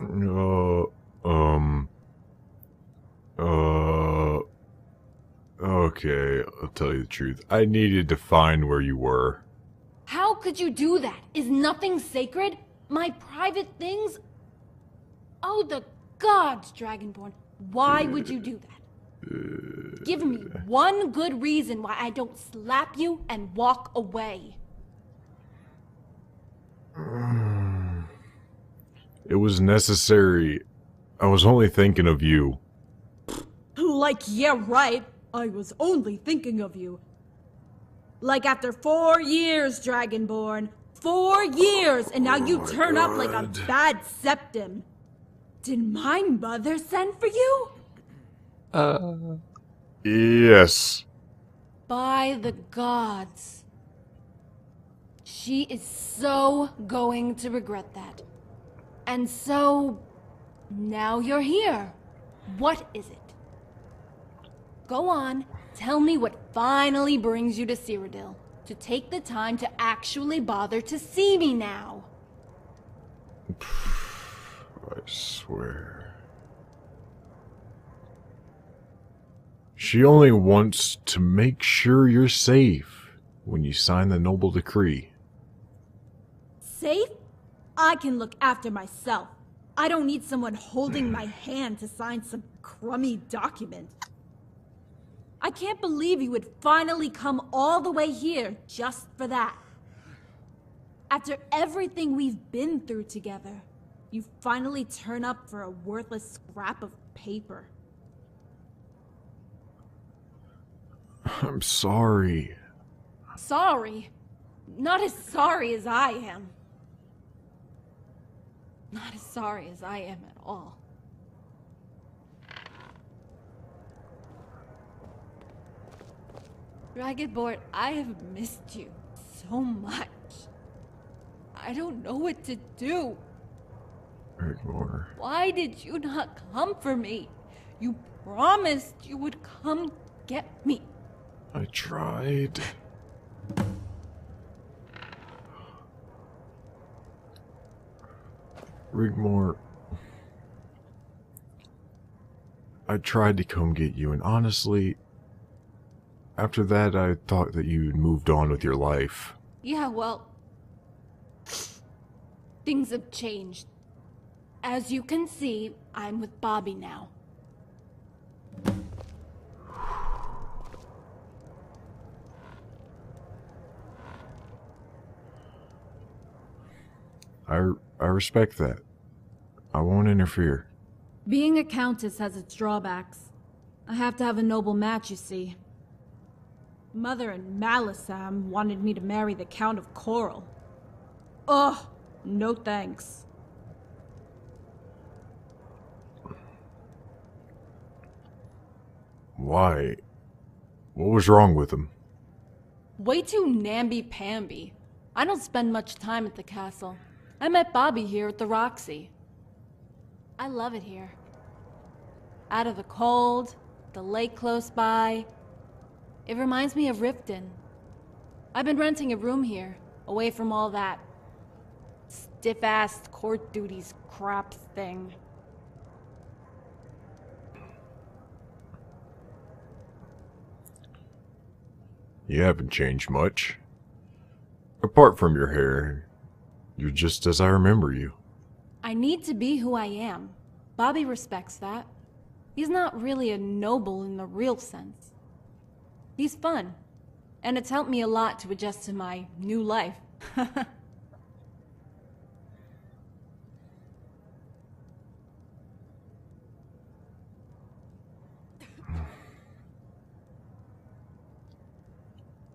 Uh, um, uh, okay, I'll tell you the truth. I needed to find where you were. How could you do that? Is nothing sacred? My private things? Oh, the gods, Dragonborn. Why would you do that? Give me one good reason why I don't slap you and walk away. It was necessary. I was only thinking of you. Like, yeah, right. I was only thinking of you. Like after 4 years, Dragonborn. 4 years, and now you turn up like a bad septim. Did my mother send for you? Yes. By the gods. She is so going to regret that. And so, now you're here. What is it? Go on, tell me what finally brings you to Cyrodiil. To take the time to actually bother to see me now. I swear. She only wants to make sure you're safe when you sign the noble decree. Safe? I can look after myself. I don't need someone holding my hand to sign some crummy document. I can't believe you would finally come all the way here just for that. After everything we've been through together, you finally turn up for a worthless scrap of paper. I'm sorry. Sorry? Not as sorry as I am. Not as sorry as I am at all. Dragonborn, I have missed you so much. I don't know what to do. Ignore. Why did you not come for me? You promised you would come get me. I tried. Rigmore, I tried to come get you, and honestly, after that I thought that you'd moved on with your life. Yeah, well, things have changed. As you can see, I'm with Bobby now. I respect that. I won't interfere. Being a countess has its drawbacks. I have to have a noble match, you see. Mother and Malisam wanted me to marry the Count of Coral. Ugh, no thanks. Why? What was wrong with him? Way too namby-pamby. I don't spend much time at the castle. I met Bobby here at the Roxy. I love it here. Out of the cold, the lake close by. It reminds me of Riften. I've been renting a room here, away from all that stiff-assed court duties crap thing. You haven't changed much. Apart from your hair, you're just as I remember you. I need to be who I am. Bobby respects that. He's not really a noble in the real sense. He's fun, and it's helped me a lot to adjust to my new life.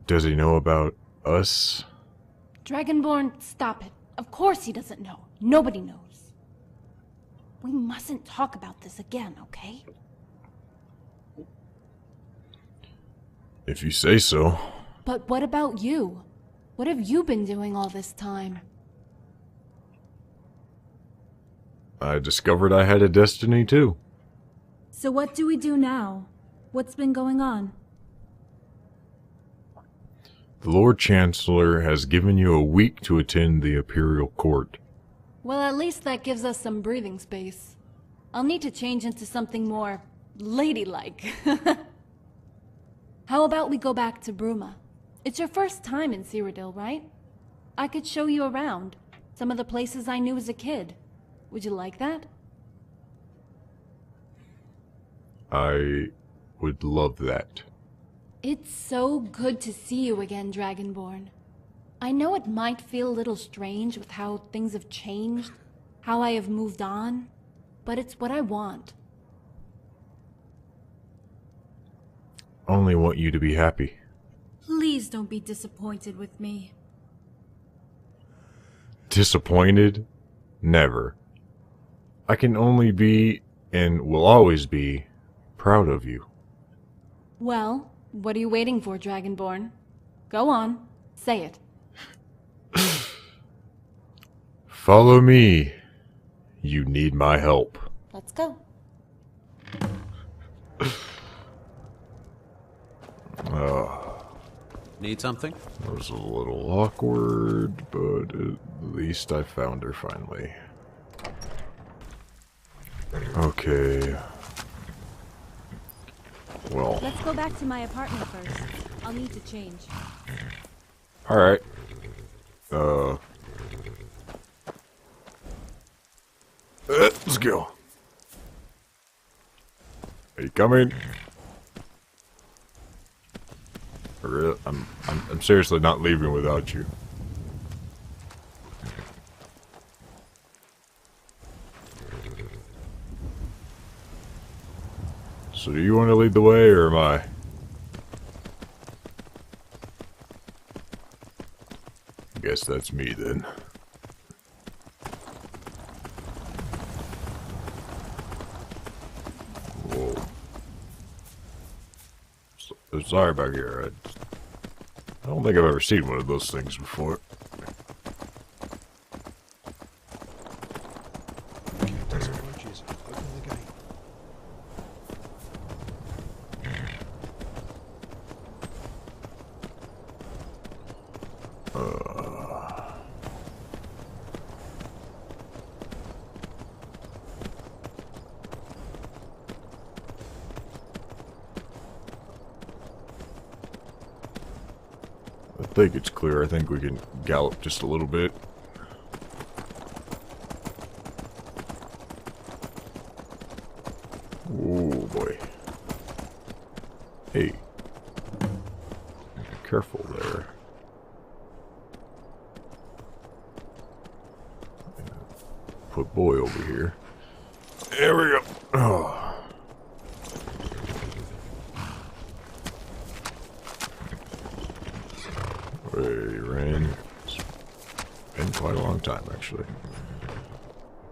Does he know about us? Dragonborn, stop it. Of course he doesn't know. Nobody knows. We mustn't talk about this again, okay? If you say so. But what about you? What have you been doing all this time? I discovered I had a destiny too. So what do we do now? What's been going on? The Lord Chancellor has given you a week to attend the Imperial Court. Well, at least that gives us some breathing space. I'll need to change into something more ladylike. How about we go back to Bruma? It's your first time in Cyrodiil, right? I could show you around. Some of the places I knew as a kid. Would you like that? I would love that. It's so good to see you again, Dragonborn. I know it might feel a little strange with how things have changed, how I have moved on, but it's what I want. Only want you to be happy. Please don't be disappointed with me. Disappointed? Never. I can only be, and will always be, proud of you. Well, what are you waiting for, Dragonborn? Go on, say it. Follow me. You need my help. Let's go. Need something? That was a little awkward, but at least I found her finally. Okay. Well, Let's go back to my apartment first. I'll need to change. alright. Let's go. Are you coming? I'm seriously not leaving without you. So do you want to lead the way, or am I? Guess that's me then. Whoa. Sorry about here. I don't think I've ever seen one of those things before. I think it's clear. I think we can gallop just a little bit. Oh boy. Hey. Careful there. Put boy over here. There we go. Oh. Hey, rain. It's been quite a long time, actually.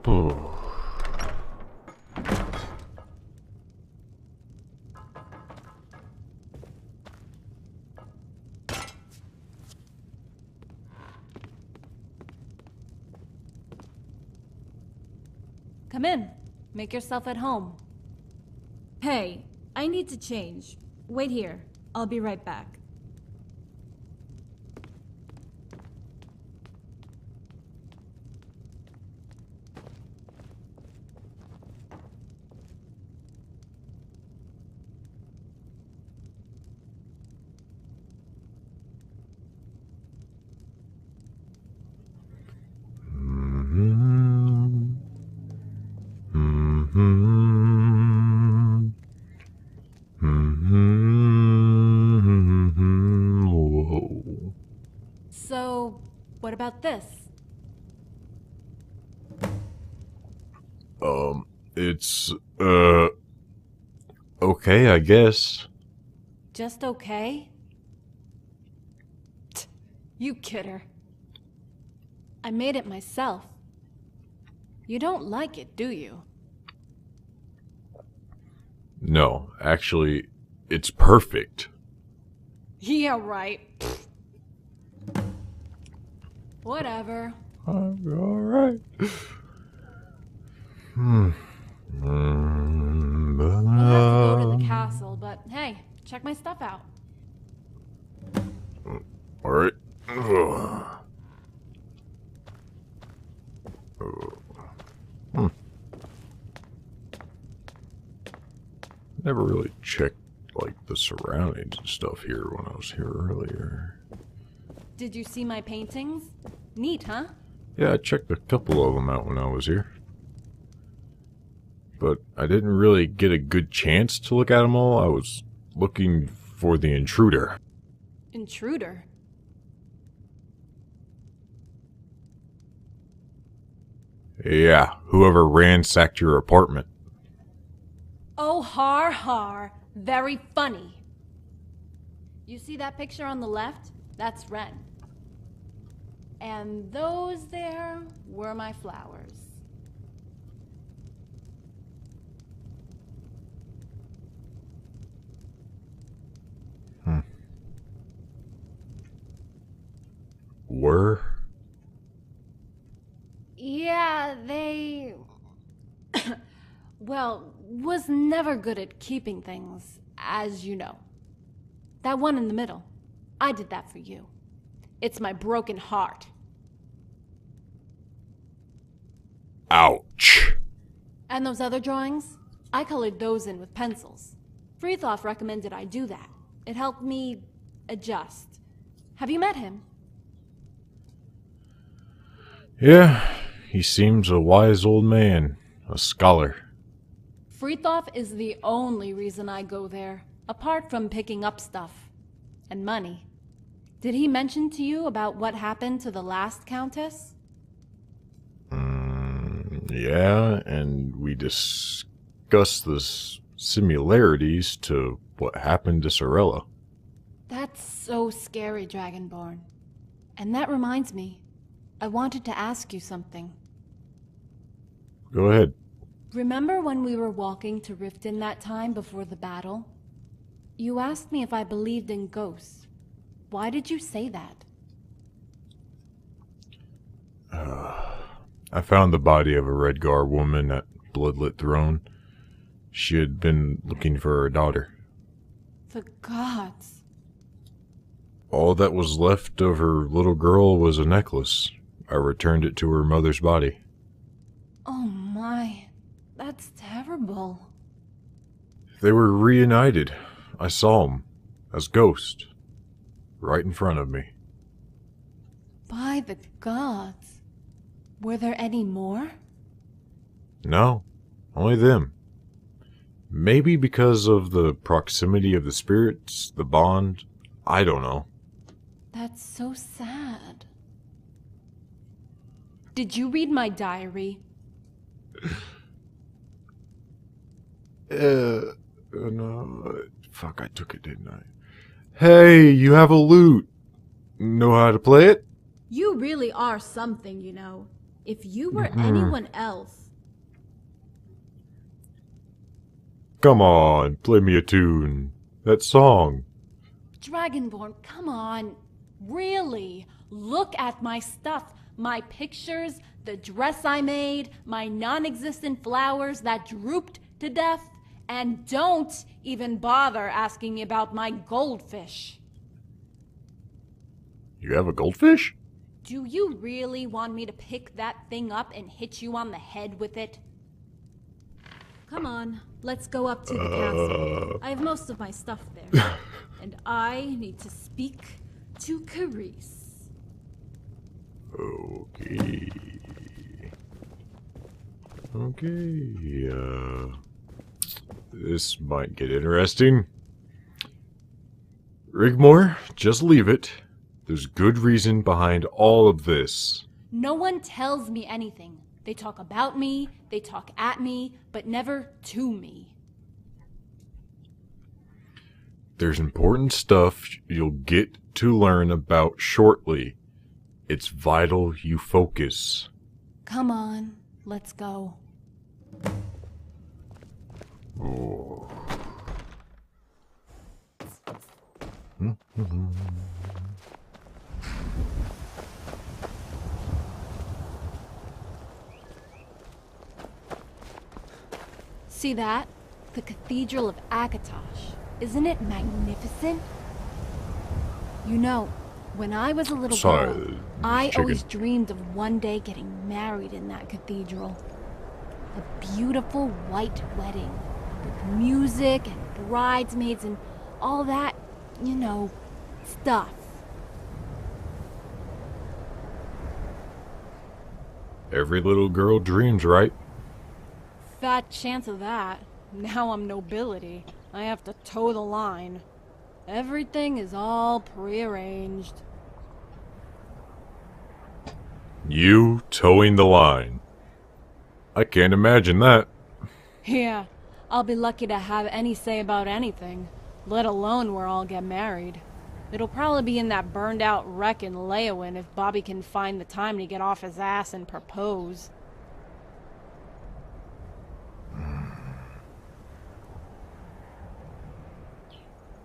Oh. Come in. Make yourself at home. Hey, I need to change. Wait here. I'll be right back. Whoa. So, what about this? It's, okay, I guess. Just okay? You kidder. I made it myself. You don't like it, do you? No, actually, it's perfect. Yeah, right. Whatever. Alright. We'll have to go to the castle, but hey, check my stuff out. Alright. Never really checked, like, the surroundings and stuff here when I was here earlier. Did you see my paintings? Neat, huh? Yeah, I checked a couple of them out when I was here. But I didn't really get a good chance to look at them all. I was looking for the intruder. Intruder? Yeah, whoever ransacked your apartment. Oh, har har. Very funny. You see that picture on the left? That's Ren. And those there were my flowers. Were? Yeah, they... well, was never good at keeping things, as you know. That one in the middle, I did that for you. It's my broken heart. Ouch. And those other drawings? I colored those in with pencils. Freethoff recommended I do that. It helped me adjust. Have you met him? Yeah, he seems a wise old man, a scholar. Freethoff is the only reason I go there, apart from picking up stuff. And money. Did he mention to you about what happened to the last Countess? Yeah, and we discussed the similarities to what happened to Sorella. That's so scary, Dragonborn. And that reminds me, I wanted to ask you something. Go ahead. Remember when we were walking to Riften that time before the battle? You asked me if I believed in ghosts. Why did you say that? I found the body of a Redgar woman at Bloodlit Throne. She had been looking for her daughter. The gods. All that was left of her little girl was a necklace. I returned it to her mother's body. Oh my, that's terrible. They were reunited. I saw them as ghosts, right in front of me. By the gods. Were there any more? No, only them. Maybe because of the proximity of the spirits, the bond, I don't know. That's so sad. Did you read my diary? No. Fuck, I took it, didn't I? Hey, you have a lute. Know how to play it? You really are something, you know. If you were anyone else... Come on, play me a tune. That song. Dragonborn, come on. Really? Look at my stuff. My pictures, the dress I made, my non-existent flowers that drooped to death. And don't even bother asking me about my goldfish. You have a goldfish? Do you really want me to pick that thing up and hit you on the head with it? Come on, let's go up to the castle. I have most of my stuff there. And I need to speak to Carice. Okay. Okay, this might get interesting. Rigmore, just leave it. There's good reason behind all of this. No one tells me anything. They talk about me, they talk at me, but never to me. There's important stuff you'll get to learn about shortly. It's vital you focus. Come on, let's go. Oh. See that? The Cathedral of Akatosh. Isn't it magnificent? You know, when I was a little girl, I always dreamed of one day getting married in that cathedral. A beautiful white wedding, With music and bridesmaids and all that, stuff. Every little girl dreams, right? Fat chance of that. Now I'm nobility. I have to toe the line. Everything is all prearranged. You towing the line. I can't imagine that. Yeah, I'll be lucky to have any say about anything, let alone where I'll get married. It'll probably be in that burned out wreck in Leowin if Bobby can find the time to get off his ass and propose.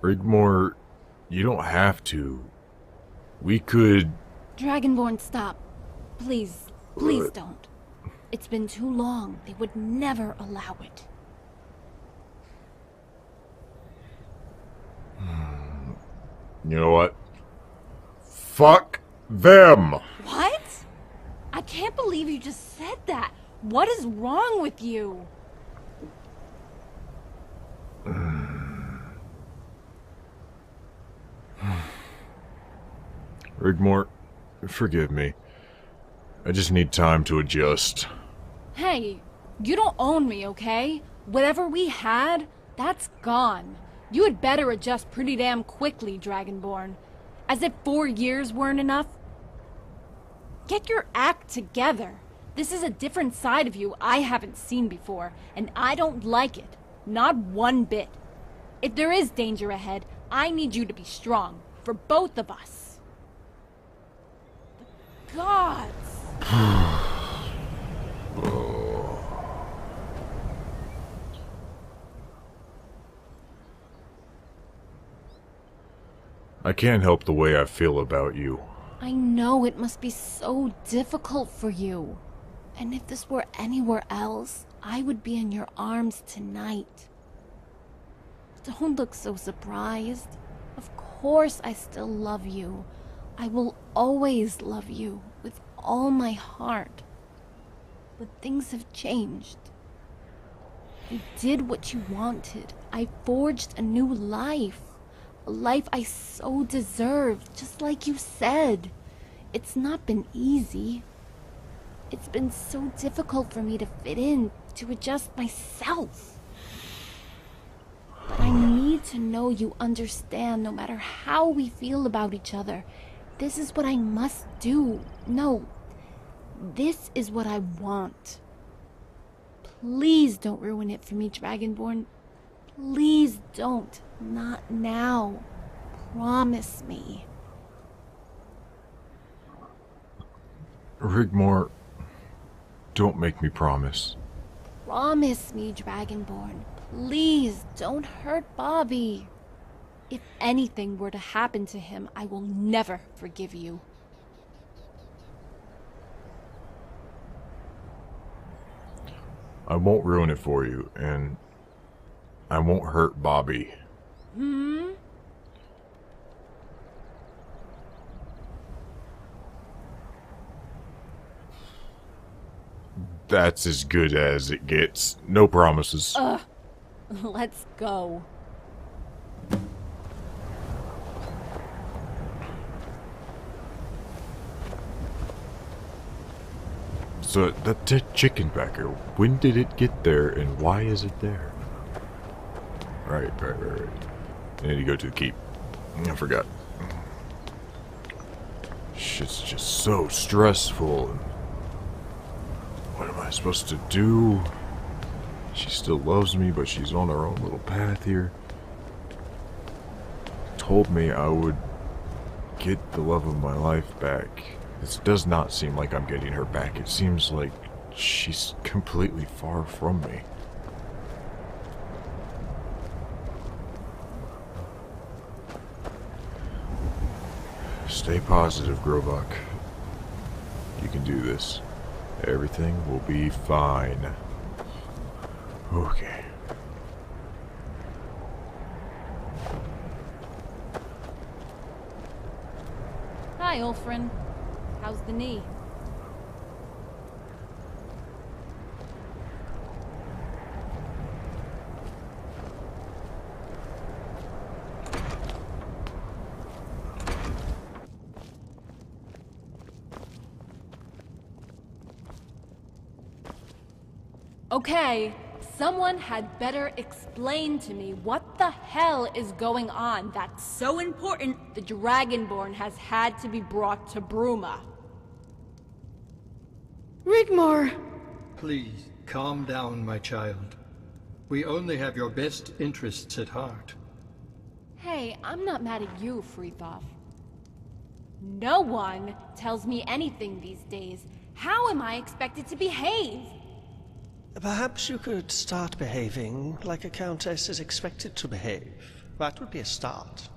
Rigmore, you don't have to. We could... Dragonborn, stop. Please, please don't. It's been too long. They would never allow it. You know what? Fuck them! What? I can't believe you just said that. What is wrong with you? Rigmore, forgive me. I just need time to adjust. Hey, you don't own me, okay? Whatever we had, that's gone. You had better adjust pretty damn quickly, Dragonborn. As if 4 years weren't enough. Get your act together. This is a different side of you I haven't seen before, and I don't like it. Not one bit. If there is danger ahead, I need you to be strong. For both of us. The gods! I can't help the way I feel about you. I know it must be so difficult for you. And if this were anywhere else, I would be in your arms tonight. Don't look so surprised. Of course I still love you. I will always love you with all my heart. But things have changed. I did what you wanted. I forged a new life. A life I so deserved, just like you said. It's not been easy. It's been so difficult for me to fit in, to adjust myself. But I need to know you understand no matter how we feel about each other. This is what I must do. No, this is what I want. Please don't ruin it for me, Dragonborn. Please don't. Not now. Promise me. Rigmore, don't make me promise. Promise me, Dragonborn. Please don't hurt Bobby. If anything were to happen to him, I will never forgive you. I won't ruin it for you, and I won't hurt Bobby. That's as good as it gets. No promises. Let's go. So, that dead chicken back here, when did it get there, and why is it there? Right. I need to go to the keep. I forgot. Shit's just so stressful. What am I supposed to do? She still loves me, but she's on her own little path here. Told me I would get the love of my life back. This does not seem like I'm getting her back. It seems like she's completely far from me. Stay positive, Grovac. You can do this. Everything will be fine. Okay. Hi, Ulfrin. How's the knee? Okay, someone had better explain to me what the hell is going on that's so important the Dragonborn has had to be brought to Bruma. Rigmor! Please, calm down, my child. We only have your best interests at heart. Hey, I'm not mad at you, Frithov. No one tells me anything these days. How am I expected to behave? Perhaps you could start behaving like a countess is expected to behave. That would be a start.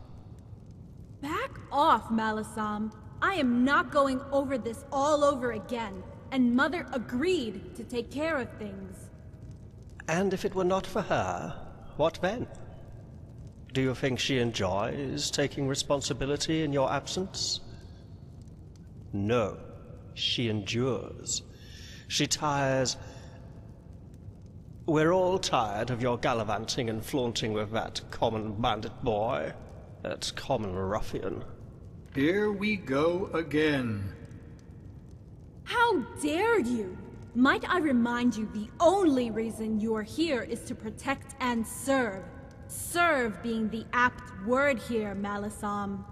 Back off, Malasam. I am not going over this all over again. And Mother agreed to take care of things. And if it were not for her, what then? Do you think she enjoys taking responsibility in your absence? No, she endures. She tires. We're all tired of your gallivanting and flaunting with that common bandit boy, that common ruffian. Here we go again. How dare you! Might I remind you the only reason you are here is to protect and serve. Serve being the apt word here, Malasam.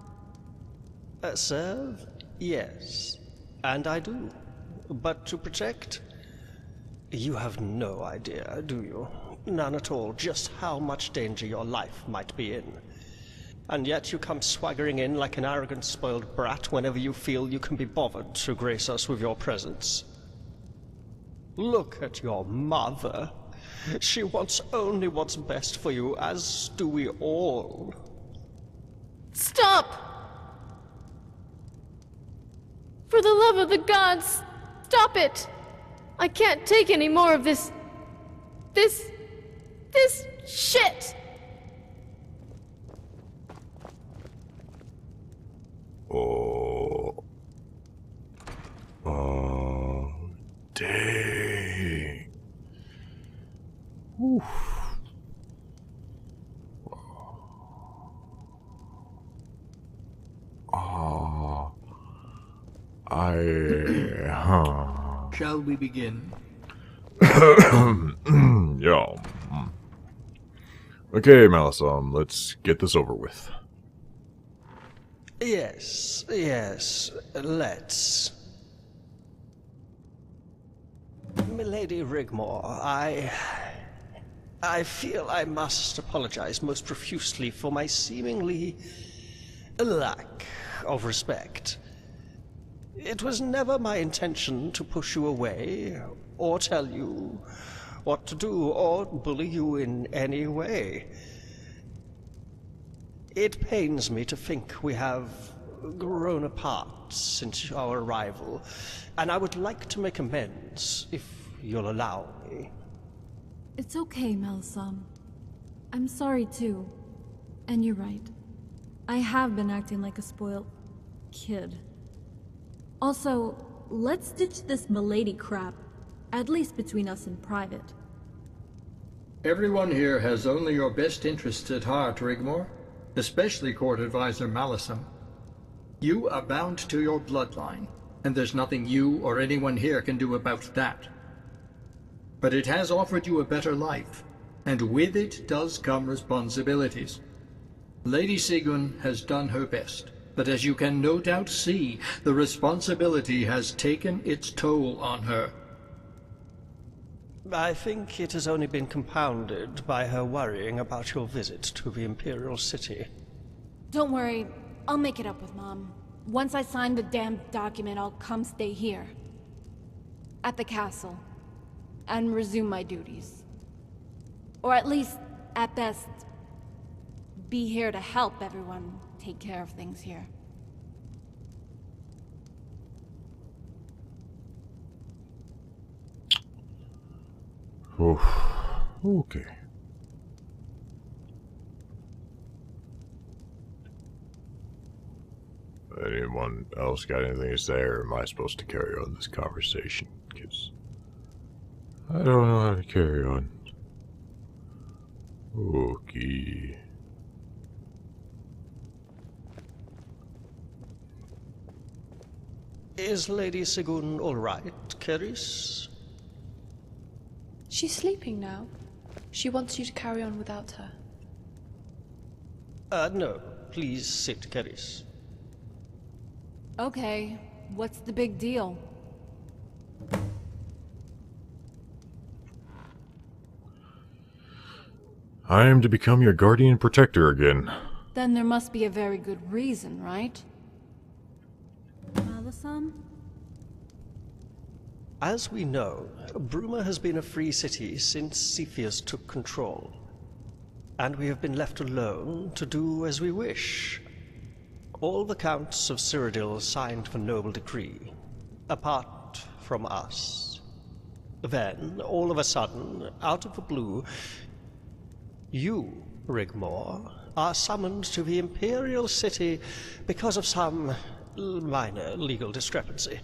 Serve? Yes. And I do. But to protect? You have no idea, do you? None at all, just how much danger your life might be in. And yet you come swaggering in like an arrogant, spoiled brat whenever you feel you can be bothered to grace us with your presence. Look at your mother. She wants only what's best for you, as do we all. Stop! For the love of the gods, stop it! I can't take any more of this shit! Oh. Oh. Dang. Oof. Oh. Shall we begin? Yeah. Okay, Malasam, let's get this over with. Yes, let's. Milady Rigmor, I feel I must apologize most profusely for my seemingly lack of respect. It was never my intention to push you away, or tell you what to do, or bully you in any way. It pains me to think we have grown apart since our arrival, and I would like to make amends, if you'll allow me. It's okay, Malasam. I'm sorry too. And you're right. I have been acting like a spoiled kid. Also, let's ditch this milady crap, at least between us in private. Everyone here has only your best interests at heart, Rigmor. Especially Court Advisor Malasam. You are bound to your bloodline, and there's nothing you or anyone here can do about that. But it has offered you a better life, and with it does come responsibilities. Lady Sigun has done her best, but as you can no doubt see, the responsibility has taken its toll on her. I think it has only been compounded by her worrying about your visit to the Imperial City. Don't worry, I'll make it up with Mom. Once I sign the damn document, I'll come stay here. At the castle. And resume my duties. Or at least, at best, be here to help everyone take care of things here. Oof. Okay. Anyone else got anything to say, or am I supposed to carry on this conversation? Because I don't know how to carry on. Okay. Is Lady Sigun all right, Keris? She's sleeping now. She wants you to carry on without her. No. Please sit, Keris. Okay, what's the big deal? I am to become your guardian protector again. Then there must be a very good reason, right? Malisam? As we know, Bruma has been a free city since Cepheus took control, and we have been left alone to do as we wish. All the counts of Cyrodiil signed the noble decree, apart from us. Then, all of a sudden, out of the blue, you, Rigmor, are summoned to the Imperial City because of some minor legal discrepancy.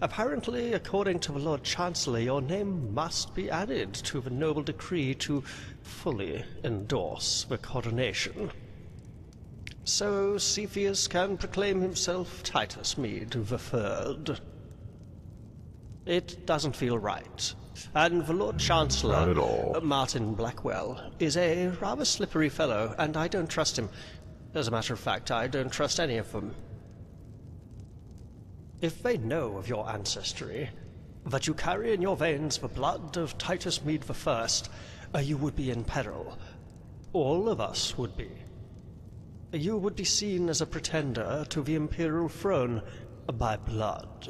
Apparently, according to the Lord Chancellor, your name must be added to the noble decree to fully endorse the coronation. So Cepheus can proclaim himself Titus Mede the Third. It doesn't feel right. And the Lord Chancellor, Not at all. Martin Blackwell, is a rather slippery fellow, and I don't trust him. As a matter of fact, I don't trust any of them. If they know of your ancestry, that you carry in your veins the blood of Titus Mede I, you would be in peril. All of us would be. You would be seen as a pretender to the imperial throne by blood.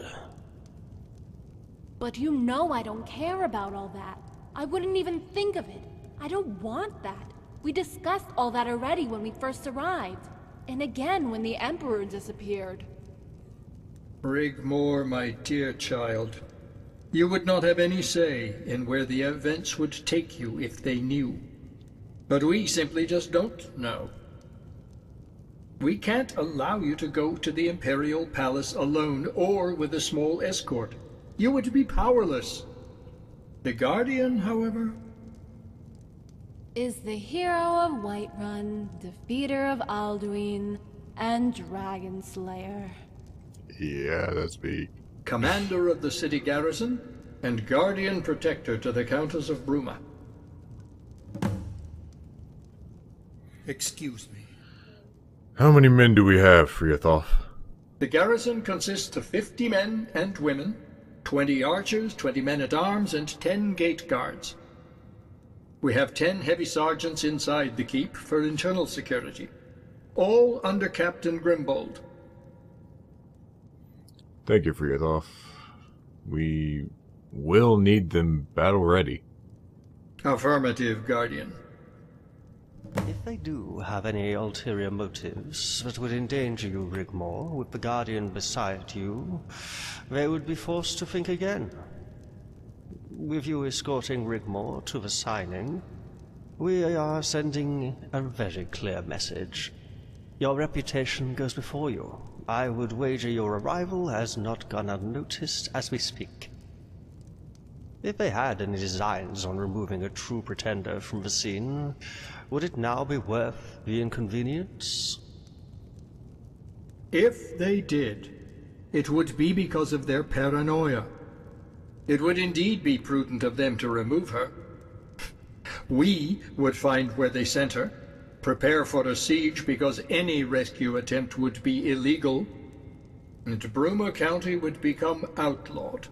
But you know I don't care about all that. I wouldn't even think of it. I don't want that. We discussed all that already when we first arrived. And again when the Emperor disappeared. Rigmor, my dear child, you would not have any say in where the events would take you if they knew. But we simply just don't know. We can't allow you to go to the Imperial Palace alone or with a small escort. You would be powerless. The Guardian, however... is the hero of Whiterun, defeater of Alduin, and Dragon Slayer. Yeah, that's me. Commander of the city garrison, and guardian protector to the Countess of Bruma. Excuse me. How many men do we have, Friathoth? The garrison consists of 50 men and women, 20 archers, 20 men-at-arms, and 10 gate guards. We have 10 heavy sergeants inside the keep for internal security, all under Captain Grimbold. Thank you, Friathoth. We will need them battle ready. Affirmative, Guardian. If they do have any ulterior motives that would endanger you, Rigmor, with the Guardian beside you, they would be forced to think again. With you escorting Rigmor to the signing, we are sending a very clear message. Your reputation goes before you. I would wager your arrival has not gone unnoticed as we speak. If they had any designs on removing a true pretender from the scene, would it now be worth the inconvenience? If they did, it would be because of their paranoia. It would indeed be prudent of them to remove her. We would find where they sent her, prepare for a siege because any rescue attempt would be illegal, and Bruma County would become outlawed.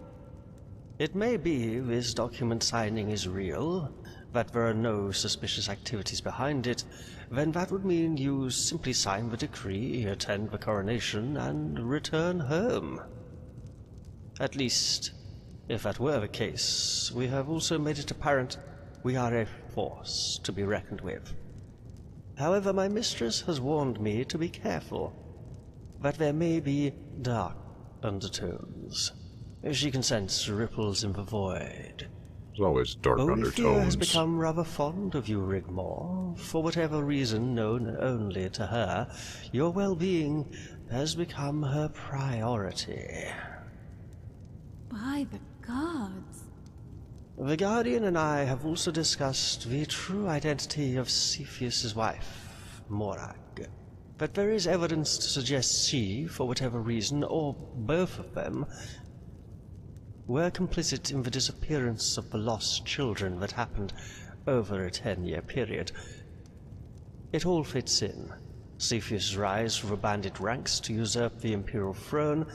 It may be this document signing is real, that there are no suspicious activities behind it, then that would mean you simply sign the decree, attend the coronation, and return home. At least, if that were the case, we have also made it apparent we are a force to be reckoned with. However, my mistress has warned me to be careful, that there may be dark undertones. She can sense ripples in the void. There's always dark Olivia has undertones. become rather fond of you, Rigmor. For whatever reason known only to her, your well-being has become her priority. By the gods. The Guardian and I have also discussed the true identity of Cepheus's wife, Morag. But there is evidence to suggest she, for whatever reason, or both of them, were complicit in the disappearance of the lost children that happened over a 10-year period. It all fits in. Cepheus' rise from the bandit ranks to usurp the imperial throne,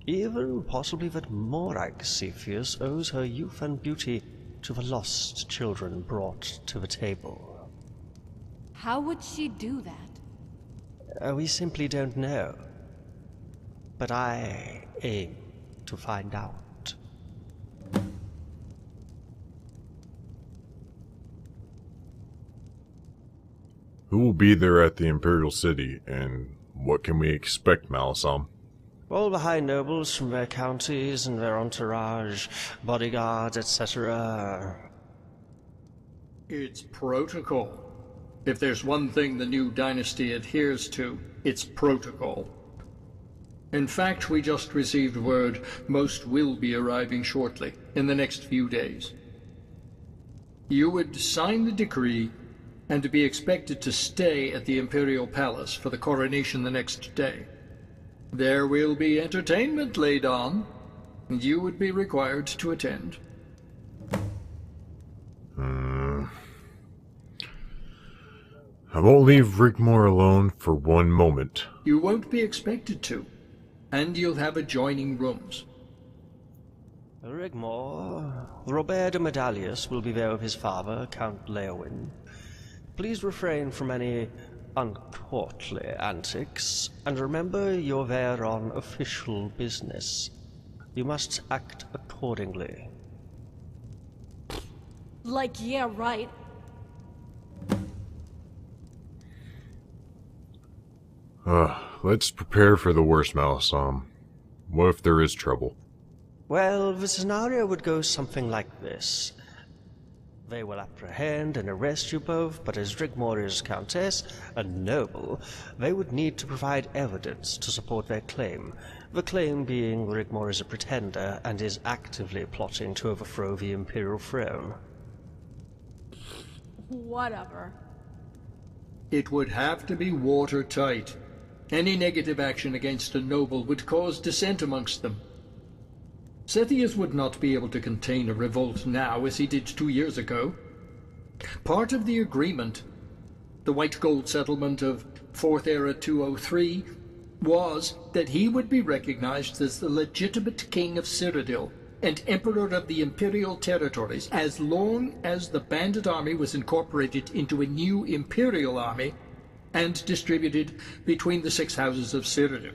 even possibly that Morag Cepheus owes her youth and beauty to the lost children brought to the table. How would she do that? We simply don't know. But I aim to find out. Who will be there at the Imperial City, and what can we expect, Malisam? All the high nobles from their counties and their entourage, bodyguards, etc. It's protocol. If there's one thing the new dynasty adheres to, it's protocol. In fact, we just received word most will be arriving shortly, in the next few days. You would sign the decree and be expected to stay at the Imperial Palace for the coronation the next day. There will be entertainment laid on, and you would be required to attend. I won't leave Rigmore alone for one moment. You won't be expected to, and you'll have adjoining rooms. Rigmore, Robert de Medallius will be there with his father, Count Leowin. Please refrain from any uncourtly antics, and remember you're there on official business. You must act accordingly. Like, yeah, right. Let's prepare for the worst, Malisam. What if there is trouble? Well, the scenario would go something like this. They will apprehend and arrest you both, but as Rigmore is Countess, a noble, they would need to provide evidence to support their claim. The claim being Rigmore is a pretender and is actively plotting to overthrow the Imperial throne. Whatever. It would have to be watertight. Any negative action against a noble would cause dissent amongst them. Cepheus would not be able to contain a revolt now as he did 2 years ago. Part of the agreement, the White Gold settlement of 4th Era 203, was that he would be recognized as the legitimate king of Cyrodiil and emperor of the imperial territories as long as the bandit army was incorporated into a new imperial army and distributed between the 6 houses of Cyrodiil.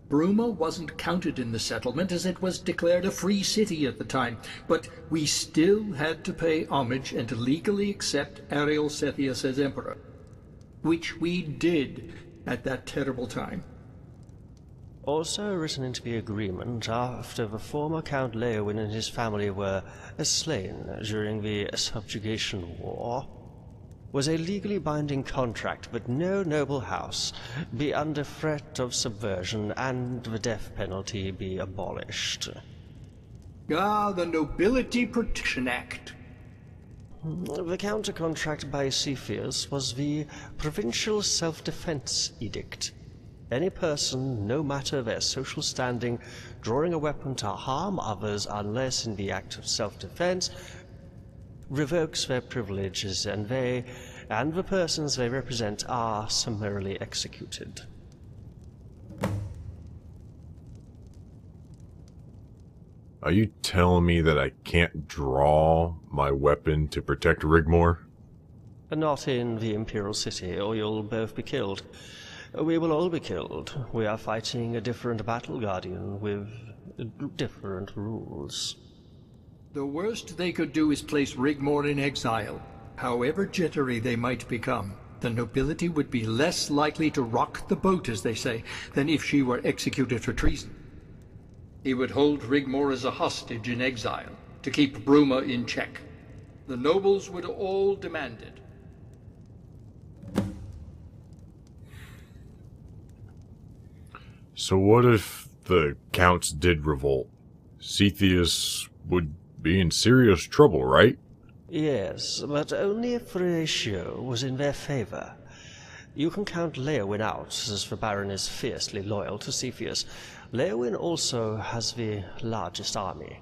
Bruma wasn't counted in the settlement as it was declared a free city at the time, but we still had to pay homage and legally accept Ariel Cepheus as emperor, which we did at that terrible time. Also written into the agreement after the former Count Leowin and his family were slain during the Subjugation War, was a legally binding contract that no noble house be under threat of subversion and the death penalty be abolished. Ah, the Nobility Protection Act. The counter-contract by Cepheus was the Provincial Self-Defense Edict. Any person, no matter their social standing, drawing a weapon to harm others unless in the act of self-defense, revokes their privileges, and they, and the persons they represent, are summarily executed. Are you telling me that I can't draw my weapon to protect Rigmore? Not in the Imperial City, or you'll both be killed. We will all be killed. We are fighting a different battle guardian with different rules. The worst they could do is place Rigmore in exile. However jittery they might become, the nobility would be less likely to rock the boat, as they say, than if she were executed for treason. He would hold Rigmore as a hostage in exile, to keep Bruma in check. The nobles would all demand it. So what if the counts did revolt? Cepheus would be in serious trouble, right? Yes, but only if the ratio was in their favor. You can count Leowin out, as the Baron is fiercely loyal to Cepheus, Leowin also has the largest army.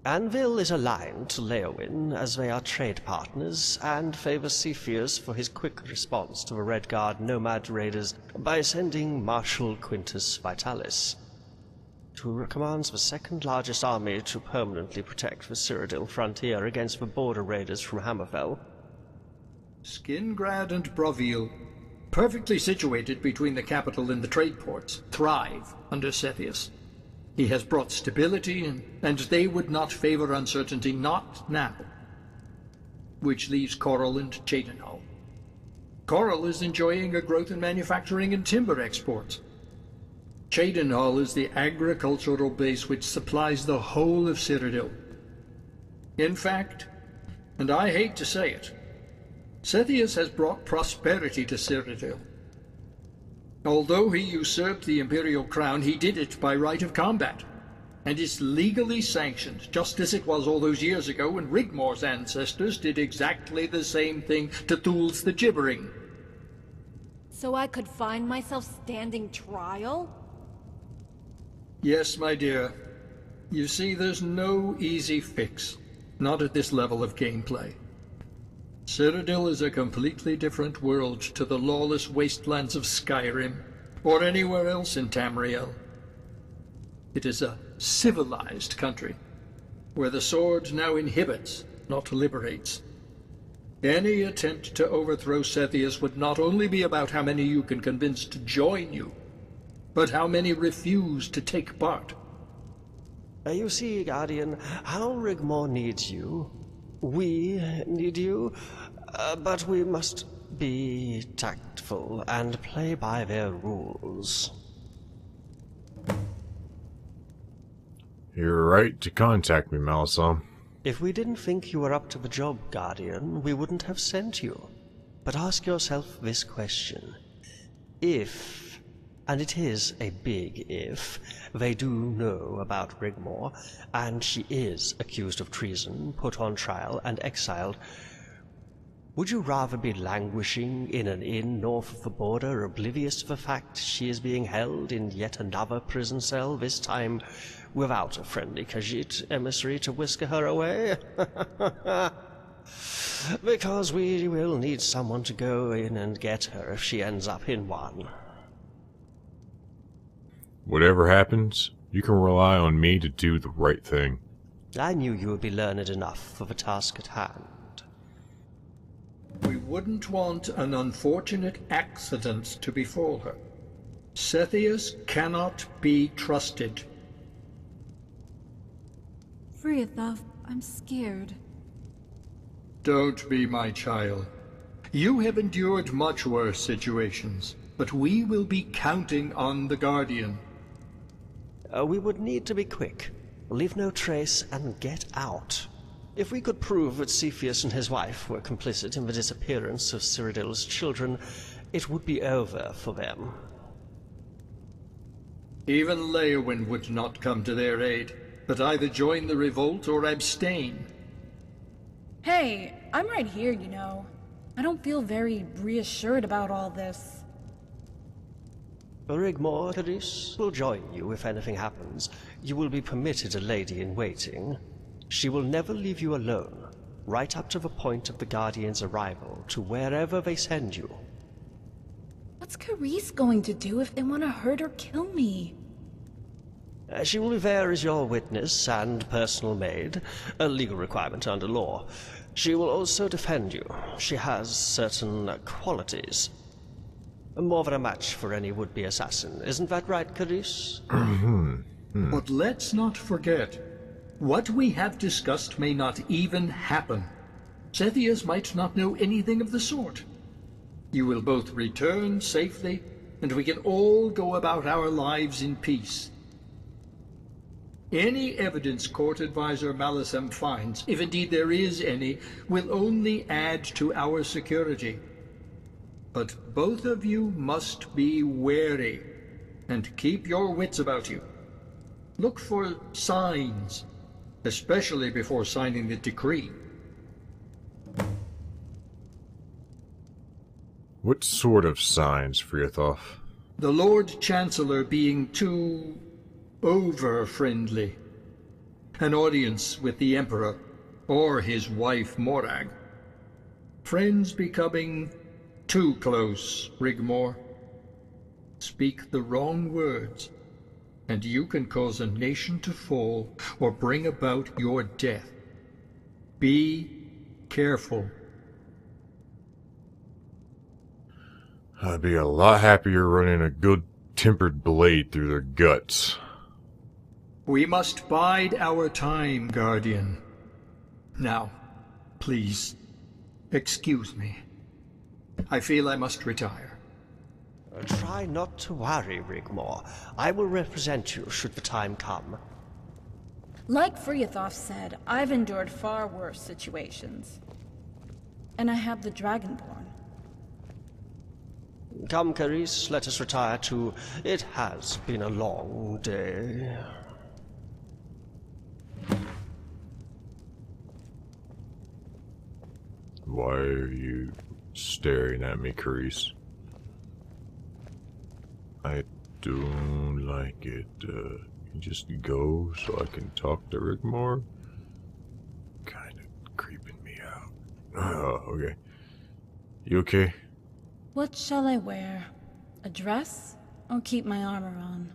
Anvil is aligned to Leowin as they are trade partners and favors Cepheus for his quick response to the Red Guard nomad raiders by sending Marshal Quintus Vitalis, who commands the second largest army to permanently protect the Cyrodiil frontier against the border raiders from Hammerfell. Skingrad and Broville, perfectly situated between the capital and the trade ports, thrive under Cepheus. He has brought stability, and they would not favor uncertainty, not now. Which leaves Coral and Cheydinhal. Coral is enjoying a growth in manufacturing and timber exports. Cheydinhal is the agricultural base which supplies the whole of Cyrodiil. In fact, and I hate to say it, Cepheus has brought prosperity to Cyrodiil. Although he usurped the imperial crown, he did it by right of combat, and is legally sanctioned, just as it was all those years ago when Rigmore's ancestors did exactly the same thing to Thul's the Gibbering. So I could find myself standing trial? Yes, my dear. You see, there's no easy fix, not at this level of gameplay. Cyrodiil is a completely different world to the lawless wastelands of Skyrim, or anywhere else in Tamriel. It is a civilized country, where the sword now inhibits, not liberates. Any attempt to overthrow Cepheus would not only be about how many you can convince to join you, but how many refuse to take part. You see, Guardian, how Rigmore needs you. We need you, but we must be tactful and play by their rules. You're right to contact me, Malasam. If we didn't think you were up to the job, Guardian, we wouldn't have sent you. But ask yourself this question. If, and it is a big if, they do know about Rigmore, and she is accused of treason, put on trial, and exiled, would you rather be languishing in an inn north of the border, oblivious to the fact she is being held in yet another prison cell, this time without a friendly Khajiit emissary to whisker her away? Because we will need someone to go in and get her if she ends up in one. Whatever happens, you can rely on me to do the right thing. I knew you would be learned enough for the task at hand. We wouldn't want an unfortunate accident to befall her. Cepheus cannot be trusted. Friathoth, I'm scared. Don't be, my child. You have endured much worse situations, but we will be counting on the Guardian. We would need to be quick, leave no trace, and get out. If we could prove that Cepheus and his wife were complicit in the disappearance of Cyrodiil's children, it would be over for them. Even Leowin would not come to their aid, but either join the revolt or abstain. Hey, I'm right here, you know. I don't feel very reassured about all this. Rigmore, Carice, will join you if anything happens. You will be permitted a lady-in-waiting. She will never leave you alone, right up to the point of the Guardian's arrival, to wherever they send you. What's Carice going to do if they want to hurt or kill me? She will be there as your witness and personal maid, a legal requirement under law. She will also defend you. She has certain qualities. More than a match for any would-be assassin. Isn't that right, Carice? But let's not forget, what we have discussed may not even happen. Cepheus might not know anything of the sort. You will both return safely, and we can all go about our lives in peace. Any evidence Court Advisor Malasam finds, if indeed there is any, will only add to our security. But both of you must be wary, and keep your wits about you. Look for signs, especially before signing the decree. What sort of signs, Friathoth? The Lord Chancellor being too over-friendly. An audience with the Emperor, or his wife Morag. Friends becoming too close, Rigmor. Speak the wrong words, and you can cause a nation to fall or bring about your death. Be careful. I'd be a lot happier running a good-tempered blade through their guts. We must bide our time, Guardian. Now, please, excuse me. I feel I must retire. Try not to worry, Rigmor. I will represent you should the time come. Like Freyathov said, I've endured far worse situations. And I have the Dragonborn. Come, Carice, let us retire too. It has been a long day. Why are you staring at me, Carice? I don't like it. You just go so I can talk to Rigmor? Kinda creeping me out. Oh, okay. You okay? What shall I wear? A dress? Or keep my armor on?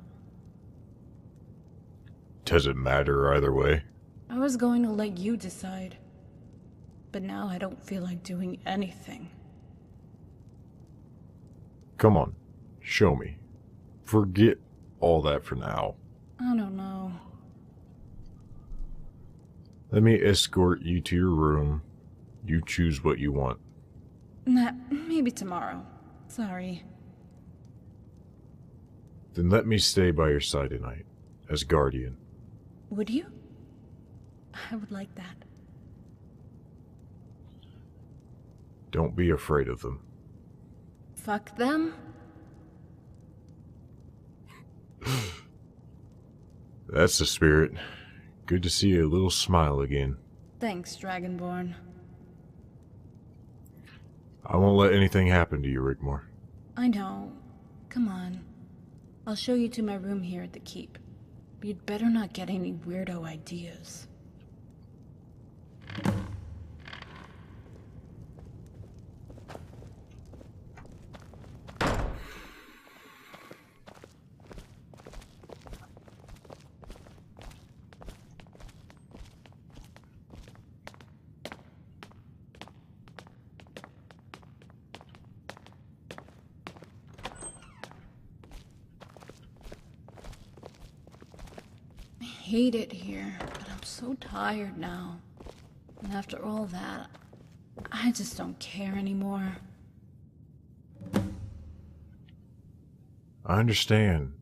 Doesn't matter either way. I was going to let you decide. But now I don't feel like doing anything. Come on, show me. Forget all that for now. I don't know. Let me escort you to your room. You choose what you want. Nah, maybe tomorrow. Sorry. Then let me stay by your side tonight, as guardian. Would you? I would like that. Don't be afraid of them. Fuck them? That's the spirit. Good to see a little smile again. Thanks, Dragonborn. I won't let anything happen to you, Rigmor. I know. Come on. I'll show you to my room here at the Keep. But you'd better not get any weirdo ideas. I hate it here, but I'm so tired now. And after all that, I just don't care anymore. I understand,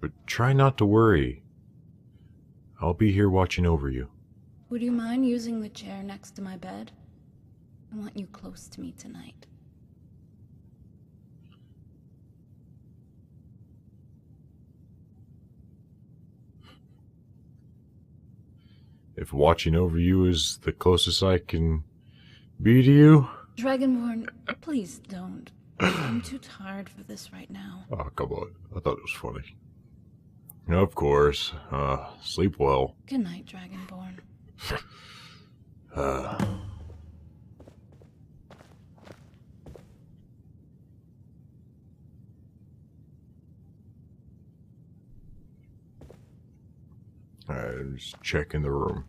but try not to worry. I'll be here watching over you. Would you mind using the chair next to my bed? I want you close to me tonight. If watching over you is the closest I can be to you... Dragonborn, please don't. I'm too tired for this right now. Oh, come on. I thought it was funny. Of course. Sleep well. Good night, Dragonborn. Alright, just checking the room.